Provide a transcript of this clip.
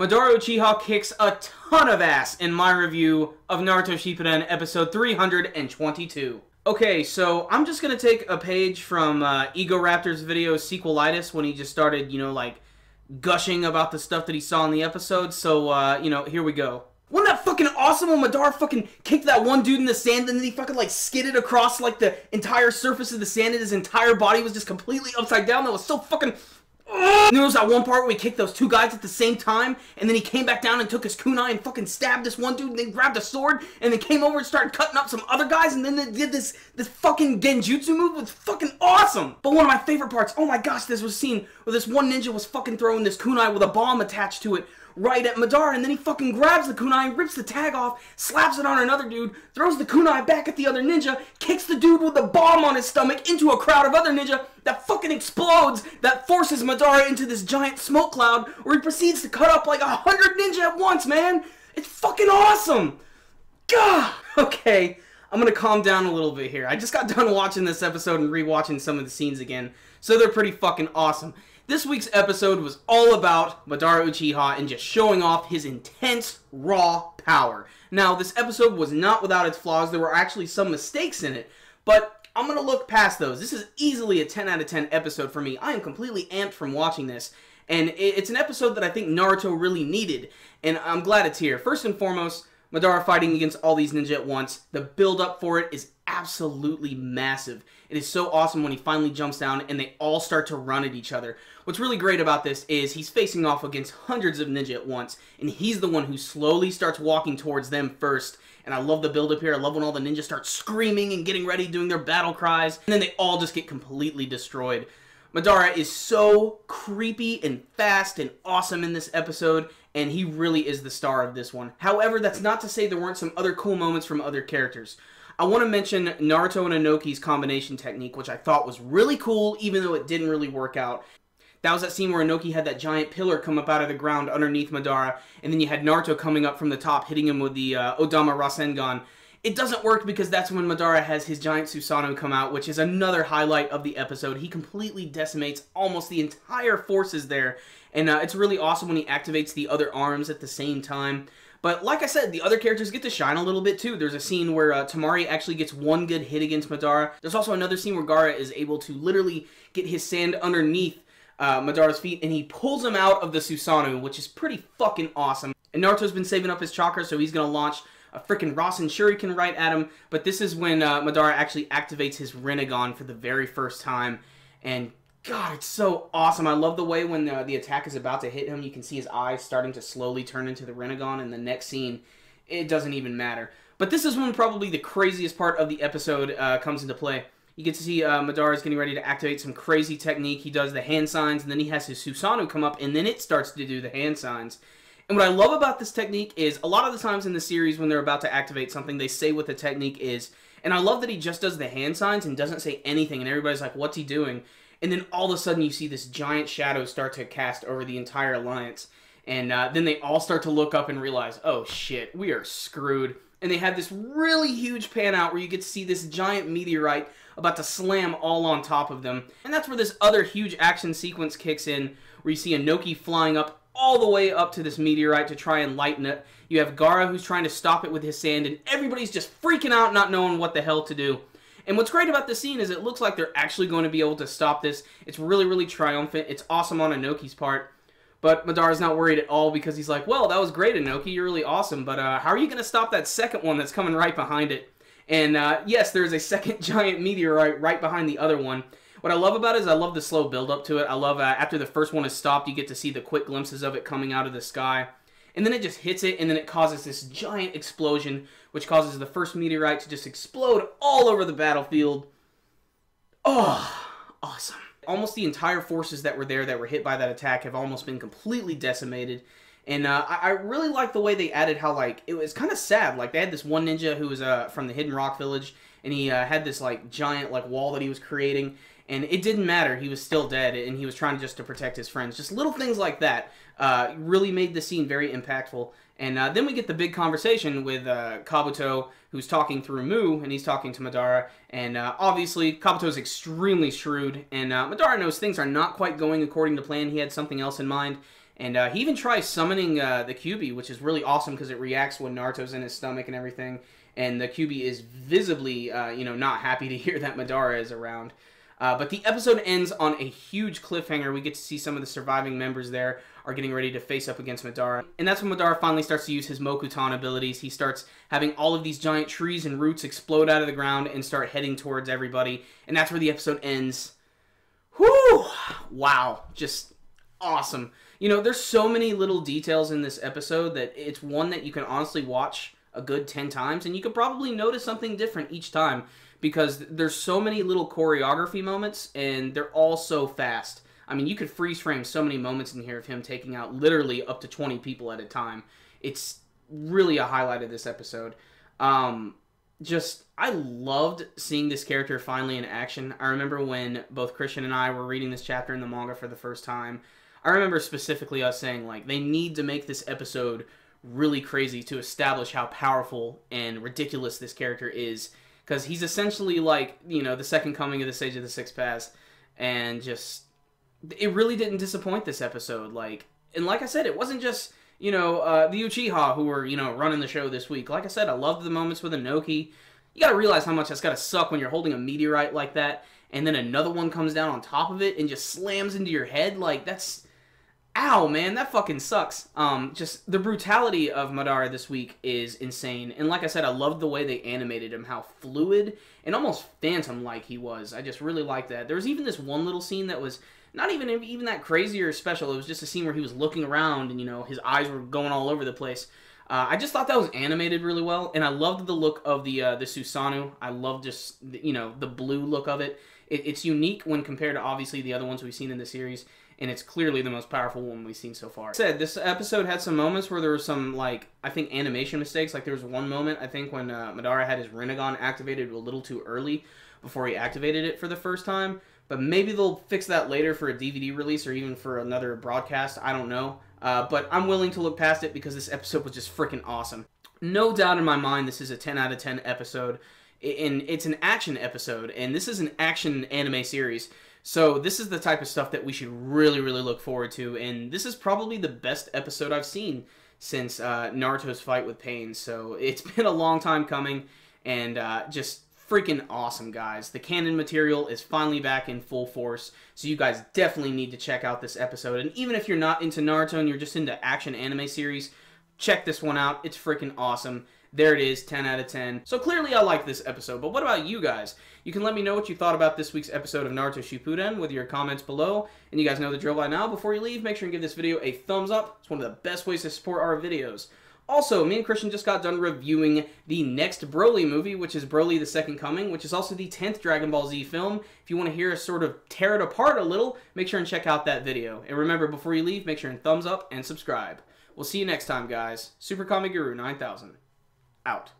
Madara Uchiha kicks a ton of ass in my review of Naruto Shippuden episode 322. Okay, so I'm just gonna take a page from Ego Raptor's video Sequelitis when he just started, like, gushing about the stuff that he saw in the episode, so, here we go. Wasn't that fucking awesome when Madara fucking kicked that one dude in the sand and then he fucking, like, skidded across, like, the entire surface of the sand and his entire body was just completely upside down? That was so fucking... And there was that one part where he kicked those two guys at the same time, and then he came back down and took his kunai and fucking stabbed this one dude, and then grabbed a sword, and then came over and started cutting up some other guys, and then they did this fucking genjutsu move. It was fucking awesome! But one of my favorite parts, oh my gosh, this was a scene where this one ninja was fucking throwing this kunai with a bomb attached to it right at Madara, and then he fucking grabs the kunai, rips the tag off, slaps it on another dude, throws the kunai back at the other ninja, kicks the dude with the bomb on his stomach into a crowd of other ninja that fucking explodes, that forces Madara into this giant smoke cloud, where he proceeds to cut up like 100 ninja at once, man! It's fucking awesome! Gah! Okay, I'm gonna calm down a little bit here. I just got done watching this episode and rewatching some of the scenes again, so they're pretty fucking awesome. This week's episode was all about Madara Uchiha and just showing off his intense, raw power. Now, this episode was not without its flaws. There were actually some mistakes in it, but I'm going to look past those. This is easily a 10 out of 10 episode for me. I am completely amped from watching this, and it's an episode that I think Naruto really needed, and I'm glad it's here. First and foremost, Madara fighting against all these ninja at once. The build-up for it is absolutely massive. It is so awesome when he finally jumps down and they all start to run at each other. What's really great about this is he's facing off against hundreds of ninja at once, and he's the one who slowly starts walking towards them first. And I love the build-up here. I love when all the ninjas start screaming and getting ready, doing their battle cries, and then they all just get completely destroyed. Madara is so creepy and fast and awesome in this episode, and he really is the star of this one. However, that's not to say there weren't some other cool moments from other characters. I want to mention Naruto and Inoki's combination technique, which I thought was really cool, even though it didn't really work out. That was that scene where Inoki had that giant pillar come up out of the ground underneath Madara, and then you had Naruto coming up from the top, hitting him with the Odama Rasengan. It doesn't work because that's when Madara has his giant Susanoo come out, which is another highlight of the episode. He completely decimates almost the entire forces there, and it's really awesome when he activates the other arms at the same time. But like I said, the other characters get to shine a little bit too. There's a scene where Tamari actually gets one good hit against Madara. There's also another scene where Gaara is able to literally get his sand underneath Madara's feet, and he pulls him out of the Susanoo, which is pretty fucking awesome. And Naruto's been saving up his chakra, so he's going to launch a freaking Rasen Shuriken right at him. But this is when Madara actually activates his Rinnegan for the very first time. And God, it's so awesome. I love the way when the attack is about to hit him, you can see his eyes starting to slowly turn into the Rinnegan, and the next scene, it doesn't even matter. But this is when probably the craziest part of the episode comes into play. You get to see Madara is getting ready to activate some crazy technique. He does the hand signs, and then he has his Susanoo come up, and then it starts to do the hand signs. And what I love about this technique is, a lot of the times in the series when they're about to activate something, they say what the technique is. And I love that he just does the hand signs and doesn't say anything, and everybody's like, what's he doing? And then all of a sudden you see this giant shadow start to cast over the entire alliance. And then they all start to look up and realize, oh shit, we are screwed. And they have this really huge pan out where you get to see this giant meteorite about to slam all on top of them. And that's where this other huge action sequence kicks in, where you see Inoki flying up all the way up to this meteorite to try and lighten it. You have Gaara who's trying to stop it with his sand, and everybody's just freaking out, not knowing what the hell to do. And what's great about this scene is it looks like they're actually going to be able to stop this. It's really, really triumphant. It's awesome on Inoki's part. But Madara's not worried at all because he's like, well, that was great, Inoki. You're really awesome. But how are you going to stop that second one that's coming right behind it? And yes, there's a second giant meteorite right behind the other one. What I love about it is I love the slow build-up to it. I love after the first one is stopped, you get to see the quick glimpses of it coming out of the sky. And then it just hits it, and then it causes this giant explosion, which causes the first meteorite to just explode all over the battlefield. Oh, awesome. Almost the entire forces that were there that were hit by that attack have almost been completely decimated. And I really like the way they added how, like, it was kind of sad. Like, they had this one ninja who was from the Hidden Rock Village, and he had this, like, giant, like, wall that he was creating. And it didn't matter. He was still dead, and he was trying just to protect his friends. Just little things like that really made the scene very impactful. And then we get the big conversation with Kabuto, who's talking through Mu, and he's talking to Madara. And obviously, Kabuto's extremely shrewd, and Madara knows things are not quite going according to plan. He had something else in mind. And he even tries summoning the QB, which is really awesome because it reacts when Naruto's in his stomach and everything. And the QB is visibly, not happy to hear that Madara is around. But the episode ends on a huge cliffhanger. We get to see some of the surviving members there are getting ready to face up against Madara. And that's when Madara finally starts to use his Mokutan abilities. He starts having all of these giant trees and roots explode out of the ground and start heading towards everybody. And that's where the episode ends. Whew! Wow. Just awesome. There's so many little details in this episode that it's one that you can honestly watch a good 10 times, and you could probably notice something different each time, because there's so many little choreography moments, and they're all so fast. I mean, you could freeze frame so many moments in here of him taking out literally up to 20 people at a time. It's really a highlight of this episode. I loved seeing this character finally in action. I remember when both Christian and I were reading this chapter in the manga for the first time, I remember specifically us saying, like, they need to make this episode really crazy to establish how powerful and ridiculous this character is, because he's essentially like, the second coming of the Sage of the Six Paths, and just, it really didn't disappoint this episode. And like I said, it wasn't just, the Uchiha who were, running the show this week. Like I said, I loved the moments with Inoki. You gotta realize how much that's gotta suck when you're holding a meteorite like that, and then another one comes down on top of it and just slams into your head. Like, that's... Ow, man, that fucking sucks. Just the brutality of Madara this week is insane. And like I said, I loved the way they animated him, how fluid and almost phantom-like he was. I just really liked that. There was even this one little scene that was not even that crazy or special. It was just a scene where he was looking around and, his eyes were going all over the place. I just thought that was animated really well, and I loved the look of the Susanoo. I love just, the blue look of it. It's unique when compared to, obviously, the other ones we've seen in the series, and it's clearly the most powerful one we've seen so far. This episode had some moments where there were some, I think animation mistakes. There was one moment, I think, when Madara had his Rinnegan activated a little too early before he activated it for the first time. But maybe they'll fix that later for a DVD release or even for another broadcast. I don't know. But I'm willing to look past it because this episode was just freaking awesome. No doubt in my mind this is a 10 out of 10 episode. And it's an action episode, and this is an action anime series. So this is the type of stuff that we should really, really look forward to, and this is probably the best episode I've seen since Naruto's fight with Pain. So it's been a long time coming, and just freaking awesome, guys. The canon material is finally back in full force, so you guys definitely need to check out this episode. And even if you're not into Naruto and you're just into action anime series, check this one out. It's freaking awesome. There it is, 10 out of 10. So clearly I like this episode, but what about you guys? You can let me know what you thought about this week's episode of Naruto Shippuden with your comments below. And you guys know the drill by now. Before you leave, make sure and give this video a thumbs up. It's one of the best ways to support our videos. Also, me and Christian just got done reviewing the next Broly movie, which is Broly the Second Coming, which is also the 10th Dragon Ball Z film. If you want to hear us sort of tear it apart a little, make sure and check out that video. And remember, before you leave, make sure and thumbs up and subscribe. We'll see you next time, guys. Super Kami Guru 9000. Out.